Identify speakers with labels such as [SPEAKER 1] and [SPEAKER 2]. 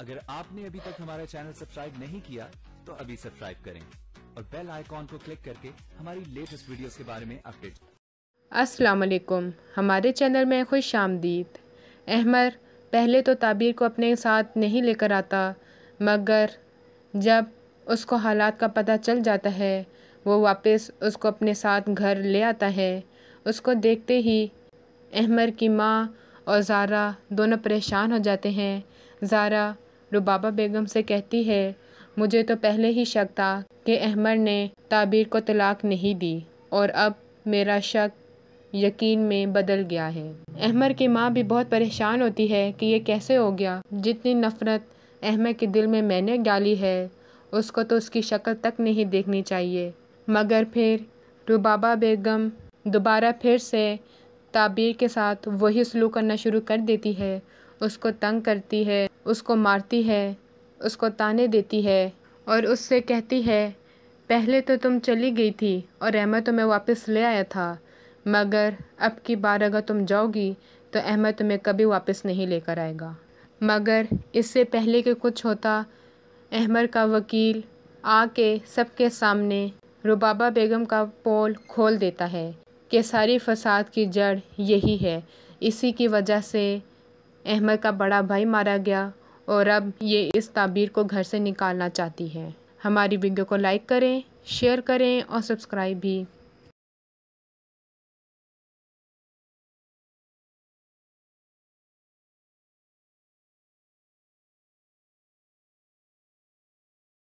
[SPEAKER 1] अगर आपने अभी तक हमारा चैनल सब्सक्राइब नहीं किया तो अभी सब्सक्राइब करें और बेल आइकॉन को क्लिक करके हमारी लेटेस्ट वीडियोस के बारे में अपडेट।
[SPEAKER 2] अस्सलाम वालेकुम, हमारे चैनल में खुश आमदीद। अहमर पहले तो ताबीर को अपने साथ नहीं लेकर आता, मगर जब उसको हालात का पता चल जाता है वो वापस उसको अपने साथ घर ले आता है। उसको देखते ही अहमर की माँ और ज़ारा दोनों परेशान हो जाते हैं। ज़ारा रुबाबा बेगम से कहती है, मुझे तो पहले ही शक था कि अहमर ने ताबीर को तलाक नहीं दी और अब मेरा शक यकीन में बदल गया है। अहमर की माँ भी बहुत परेशान होती है कि ये कैसे हो गया। जितनी नफ़रत अहमर के दिल में मैंने डाली है उसको तो उसकी शक्ल तक नहीं देखनी चाहिए। मगर फिर रुबाबा बेगम दोबारा फिर से ताबीर के साथ वही सलूक करना शुरू कर देती है। उसको तंग करती है, उसको मारती है, उसको ताने देती है और उससे कहती है, पहले तो तुम चली गई थी और अहमद तुम्हें वापस ले आया था, मगर अब की बार अगर तुम जाओगी तो अहमद तुम्हें कभी वापस नहीं लेकर आएगा। मगर इससे पहले कि कुछ होता, अहमद का वकील आके सबके सामने रुबाबा बेगम का पोल खोल देता है कि सारी फसाद की जड़ यही है। इसी की वजह से अहमद का बड़ा भाई मारा गया और अब ये इस ताबीर को घर से निकालना चाहती है। हमारी वीडियो को लाइक करें, शेयर करें और सब्सक्राइब भी